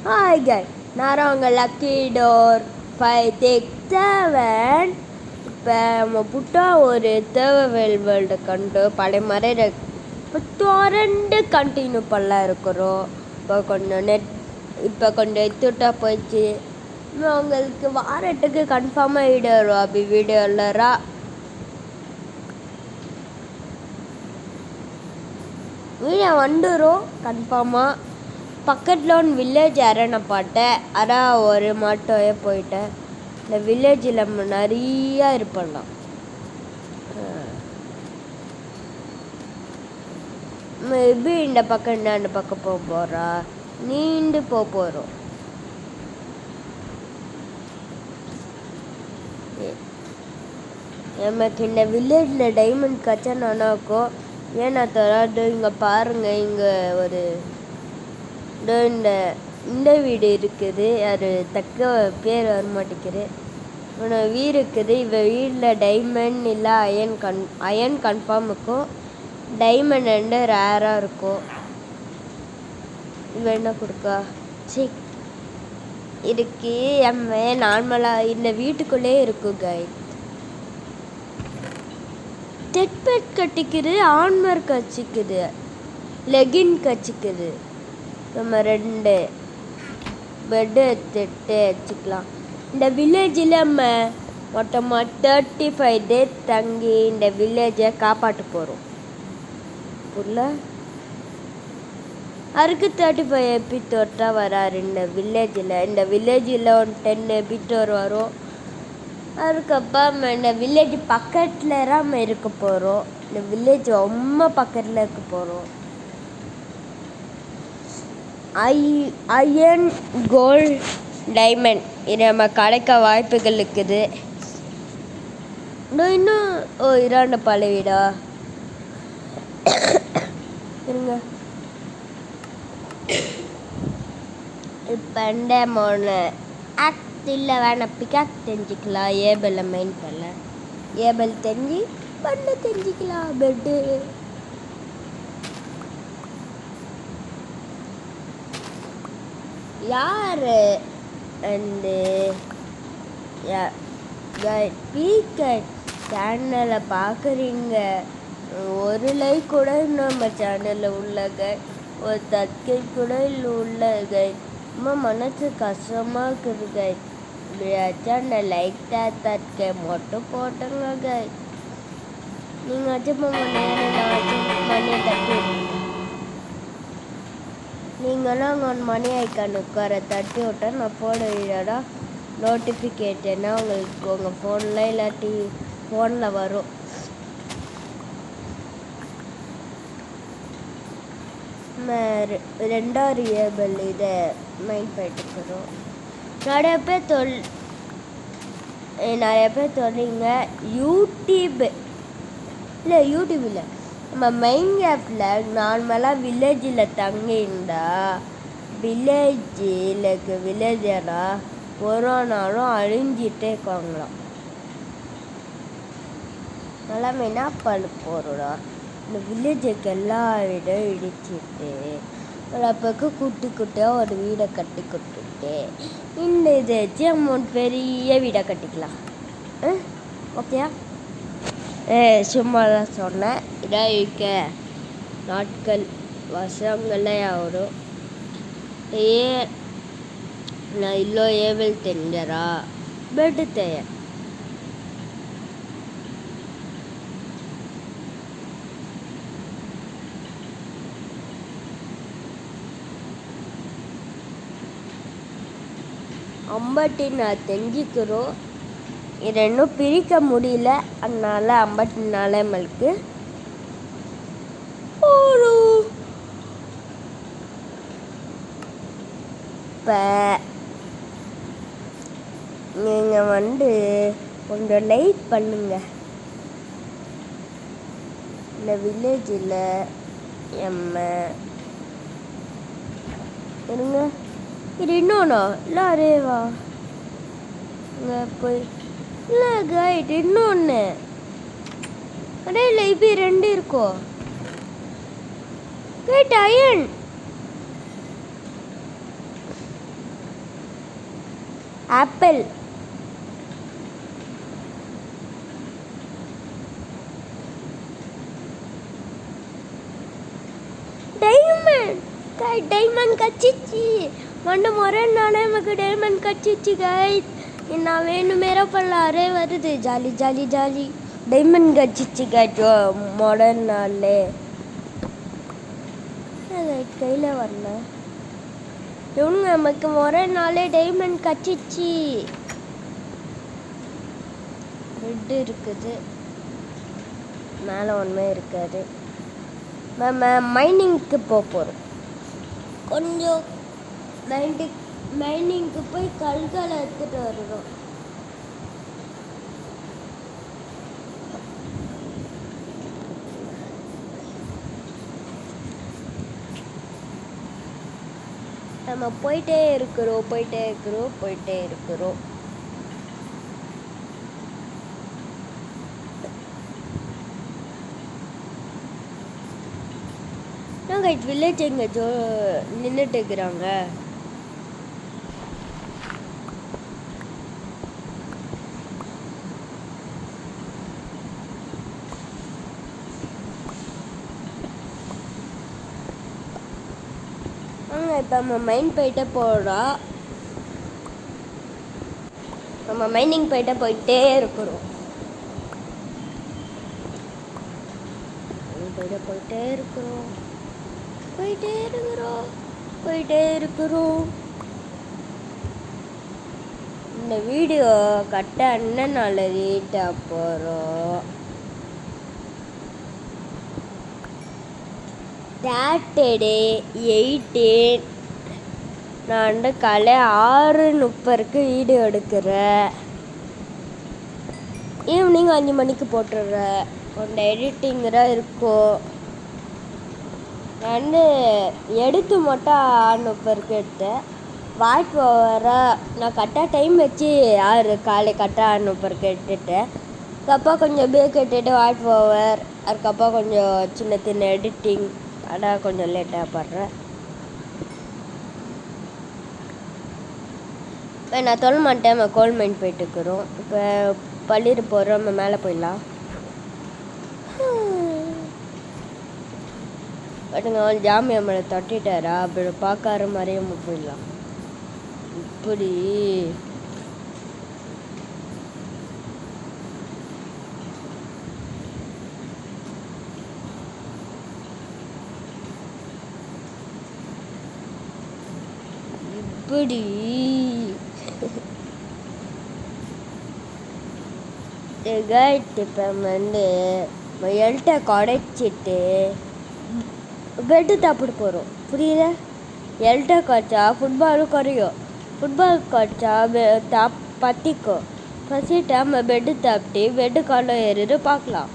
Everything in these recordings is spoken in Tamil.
ஹாய் கை நான் உங்கள் லக்கி டோர் 567. இப்போ நம்ம புட்டா ஒரு தேவவேல் வேர்ல்டு கண்டு பழைய மாதிரி இப்போ தொடர்ந்து கண்டினியூ பண்ணலாம் இருக்கிறோம். இப்போ கொஞ்சம் எத்துட்டா போயிடுச்சு. உங்களுக்கு வாரத்துக்கு கன்ஃபார்மாக வீடியோ வரும். அப்படி வீடியோ இல்லைரா வீடியோ வந்துடும் கன்ஃபார்மாக. பக்கத்தில் ஒன்று வில்லேஜ் அரேனை பார்த்தேன். அதான் ஒரு மாட்டோயே போயிட்டேன். இந்த வில்லேஜில் நிறையா இருப்பலாம். மேபி இந்த பக்கம் அந்த பக்கம் போக போகிறா நீண்டு போகிறோம். நமக்கு இந்த வில்லேஜில் டைமண்ட் கச்சா நல்லாயிருக்கும். ஏன்னா தராது இங்கே பாருங்கள், இங்கே ஒரு இந்த வீடு இருக்குது. அது தக்க பேர் வர மாட்டேங்குது. வீடு இருக்குது. இவ வீட்டில் டைமண்ட் இல்லை அயன் கன்ஃபார்ம் இருக்கும். டைமண்ட் வந்து ரேராக இருக்கும். இவ என்ன கொடுக்கா சரி இருக்கு. நம்ம நார்மலாக இந்த வீட்டுக்குள்ளே இருக்கும் கை. டெட்பெட் கட்டிக்குது, ஆன்மர் கச்சிக்குது, லெகின் கச்சிக்குது. நம்ம 2 பெட்டு எடுத்துட்டு வச்சுக்கலாம். இந்த வில்லேஜில் நம்ம மொத்தமாக 35 டேஸ் தங்கி இந்த வில்லேஜை காப்பாற்ற போகிறோம். புரியல? அதுக்கு 35 எபிசோட் தான் வராரு இந்த வில்லேஜில். இந்த வில்லேஜில் ஒரு 10 எபிசோட் வரும். அதுக்கப்புறம் இந்த வில்லேஜ் பக்கத்தில் நம்ம இருக்க போகிறோம். இந்த வில்லேஜ் ரொம்ப பக்கத்தில் இருக்க போகிறோம். அயன் கோல்ட் டைமண்ட் இது நம்ம கிடைக்க வாய்ப்புகள் இருக்குது. இன்னும் இராண்ட பழைய வீடா இருங்க. இப்போ ஆக்ட் இல்லை வேணாம். பிகாக் தெரிஞ்சுக்கலாம். ஏபிளை மெயின் பண்ணல. ஏபிள் தெரிஞ்சு பண்ண தெரிஞ்சுக்கலாம். பெட்டு யார் அந்த பீக்கட் சேனலை பார்க்குறீங்க? ஒரு லைக் கூட நம்ம சேனலில் உள்ளங்க, ஒரு தற்கை கூட இல்லை உள்ளங்க. ரொம்ப மனசு கஷ்டமாக இருக்குது கை. இப்படியாச்சும் அந்த லைக் தற்கை மட்டும் போட்டுங்க கை. நீங்கள் வச்சு மணியை தட்டி நீங்களும் அங்கே மணி ஐக்கானுக்கு தட்டி விட்டா நான் போட வீடியோட நோட்டிஃபிகேஷனாக உங்களுக்கு உங்கள் ஃபோனில் இல்லாட்டி ஃபோனில் வரும். ரெண்டாவது ஏபிள் இதை மைண்ட் பண்ணிட்டுருக்கிறோம். நிறைய பேர் சொல்றீங்க யூடியூப் இல்லை நம்ம மெயின் ஆப்பில் நார்மலாக வில்லேஜில் தங்கியிருந்தா வில்லேஜெல்லாம் ஒரு நாளும் அழிஞ்சிட்டே இருக்காங்களாம். நல்லா என்ன பண்ண போகிறோம்னா இந்த வில்லேஜுக்கு எல்லா வீடும் இடிச்சிட்டு ஒரு பக்கம் குட்டியாக ஒரு வீடை கட்டி கொடுத்துட்டு இந்த இதை வச்சு அமௌண்ட் பெரிய வீடை கட்டிக்கலாம். ஓகேயா? சும்மா தான் சொன்னேன். இதாக இருக்க நாட்கள் வருஷங்கள்லாம் ஆகிடும். நான் இல்லோ ஏபிள் தெரிஞ்சரா பெட்டு தேய அம்பட்டி நான் தெரிஞ்சுக்கிறோம். இதை இன்னும் பிரிக்க முடியல. அதனால 54 நம்மளுக்கு இப்போ நீங்கள் கொஞ்சம் லைட் பண்ணுங்க. இந்த வில்லேஜில் இருங்க. இது இன்னொன்னா இல்லை அரேவா இங்கே போய் இல்லை கைட் இன்னொன்று அடே இல்லை இப்போ 2 இருக்கோ kite iron apple. Diamond. Diamond கச்சிச்சு. ஒரே நாளே நமக்கு டைமண்ட் கச்சிச்சு கைஸ். நான் வேணுமேரா பல்லாரே வருது. Jolly jolly jolly. டைமண்ட் கச்சிச்சு கைஸ் முதல் நாளே. கையில் வரல. இவங்க நமக்கு ஒரே நாளே டைமண்ட் கச்சிச்சு. ரெட்டு இருக்குது, மேலே ஒன்றுமே இருக்காது. நம்ம மைனிங்க்கு போகிறோம். கொஞ்சம் மைனிங்க்கு போய் கல்களை எடுத்துகிட்டு வருவோம். நம்ம போயிட்டே இருக்கிறோம். நாங்கள் வில்லேஜ் எங்கே நின்றுட்டு இருக்கிறாங்க. இப்போ நம்ம மைன் போயிட்டே போகிறோம். நம்ம மைனிங் போயிட்டே இருக்கிறோம். போயிட்டே இருக்கிறோம். இந்த வீடியோ கட்ட அண்ணன் நாள் ரீட்டாக போகிறோம். சாட்டர்டே 18 நான் காலை 6:30 வீடியோ எடுக்கிறேன். ஈவினிங் 5 மணிக்கு போட்டுடுறேன். கொஞ்சம் எடிட்டிங்கிறாக இருக்கும். நான் எடுத்து மட்டும் 6:30 எடுத்தேன். வாய்ஸ் ஓவராக நான் கரெக்டாக டைம் வச்சு காலை கரெக்டாக 6:30 எடுத்துட்டேன். அதுக்கப்புறம் கொஞ்சம் பேக் எடுத்துட்டு வாய்ஸ் ஓவர், அதுக்கப்புறம் கொஞ்சம் சின்ன எடிட்டிங். ஆனால் கொஞ்சம் லேட்டாக படுறேன். இப்போ நான் சொல்ல மாட்டேன். நம்ம கோல் மைன் போயிட்டுருக்குறோம். இப்போ பள்ளிட்டு போகிறோம். நம்ம மேலே போயிடலாம். பட்டுங்க ஜாமியா மேலே தட்டிட்டாரா அப்படி பார்க்கார மாதிரியே நம்ம போயிடலாம். இப்படி இப்படி இப்போ எல்ட்டை குடைச்சிட்டு பெட்டு சாப்பிட போகிறோம். புரியல? எல்ட்டை குறைச்சா ஃபுட்பாலும் குறையும். ஃபுட்பால் குறைச்சா பற்றிக்கும். பசிட்டு நம்ம பெட்டு சாப்பிட்டு பெட்டு காலை ஏறிட்டு பார்க்கலாம்.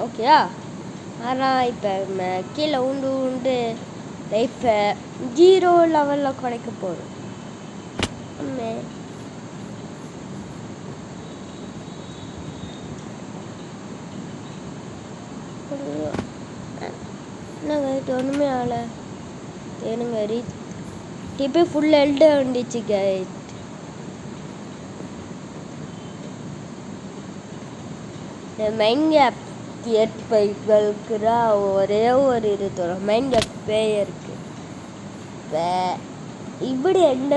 ஓகேயா? ஆனால் இப்போ கீழே உண்டு லைஃப்பை 0 லெவலில் குறைக்க போகிறோம். என்னங்க இது ஒன்றுமே ஆகலை. ஏனுங்க டிப்பே ஃபுல் எல்டு வந்துச்சு கைட். இந்த மைண்ட் கேப் ஏற்பைகளுக்கு தான் ஒரே ஒரு இது தரும். மைண்ட் கேப்பே இருக்குது. இப்போ இப்படி எந்த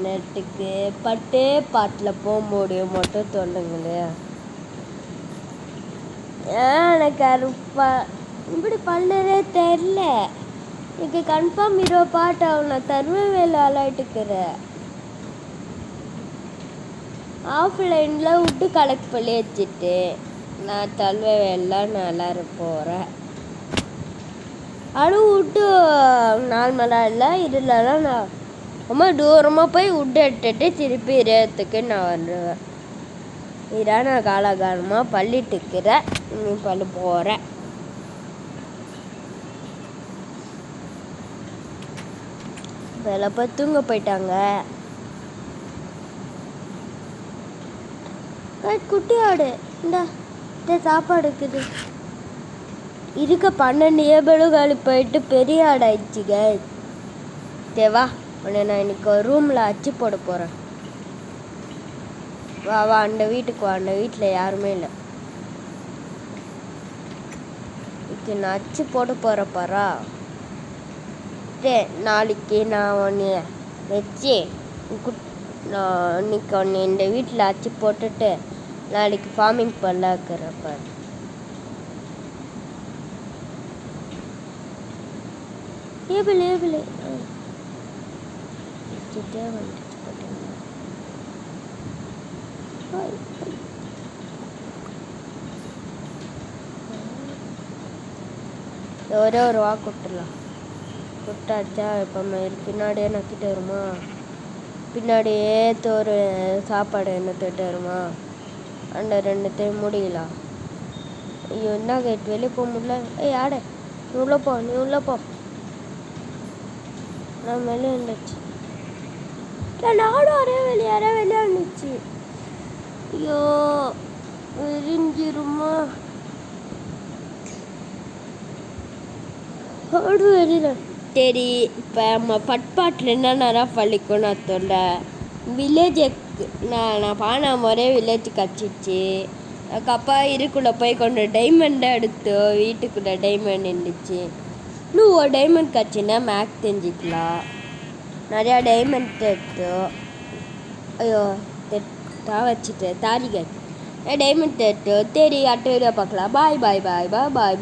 நெட்டுக்கு பட்டே பாட்டில் போக முடியும் மட்டும் தோணுங்களே. எனக்கு அருப்பா இப்படி பண்ணதே தெரில. எனக்கு கன்ஃபார்ம் 20 பாட்டு ஆகும். நான் தருவேல விளையாட்டுக்கிறேன். ஆஃப்லைனில் விட்டு கலெக்ட் பண்ணி வச்சுட்டு நான் தருவேலாம் நல்லா போகிறேன். அது விட்டு நார்மலாக இல்லை. இதுலலாம் நான் ரொம்ப தூரமாக போய் விட்டு எடுத்துட்டு திருப்பி இடத்துக்கு நான் வந்துடுவேன். இதான் நான் காலகாலமாக பள்ளிட்டுக்கிறேன். பள்ளி போகிறேன். போய் தூங்க போயிட்டாங்க. குட்டி ஆடு இந்த சாப்பாடு இருக்குது. இருக்க 12 ஏபலும் காலி போயிட்டு பெரிய ஆடு ஆயிடுச்சுங்க. தேவா உடனே நான் இன்னைக்கு ரூமில் அச்சு போட போகிறேன். வா வா அந்த வீட்டுக்கு வா, அந்த வீட்டில் யாருமே இல்லை. இப்போ நான் அச்சு போட போகிறப்பாரா நாளைக்கு நான் ஒன்று வச்சு நான் இன்னைக்கு ஒன்று இந்த வீட்டில் அச்சு போட்டுட்டு நாளைக்கு ஃபார்மிங் பண்ணலாக்கிறப்ப ஏபிள் வந்துச்சு போட்டேன். ஒரே ஒரு வாக்கு விட்டுடலாம். விட்டாச்சா இப்போ பின்னாடியே நக்கிட்டு வருமா, பின்னாடியே ஒரு சாப்பாடு என்ன தொட்டு வருமா, அந்த ரெண்டுத்தையும் முடியலாம். ஐயோ என்ன கேட் வெளியே போக முடியல. ஏய் ஆட நீ உள்ளே போ நான் வெளியே இருந்துச்சு. நாடும் அரே விளையாண்டுச்சு. ஐயோ விரிஞ்சிருமா ஆடு வெளியில. சரி இப்போ நம்ம பட்பாட்டில் என்னென்னா பள்ளிக்கணும் அத்தோட வில்லேஜுக்கு நான் பானா முறையே வில்லேஜுக்கு கச்சிச்சு. அதுக்கப்புறம் இதுக்குள்ளே போய் கொண்டு டைமண்டை எடுத்து வீட்டுக்குள்ளே டைமண்ட் இருந்துச்சு. இன்னும் ஒரு டைமண்ட் கட்சின்னா மேக்ஸ் தெரிஞ்சிக்கலாம். நிறையா டைமண்ட் எடுத்து ஐயோ வச்சுட்டு தாரிகை டைமண்ட் எடுத்து தேடி அடுத்த வீடியோ பார்க்கலாம். பாய்.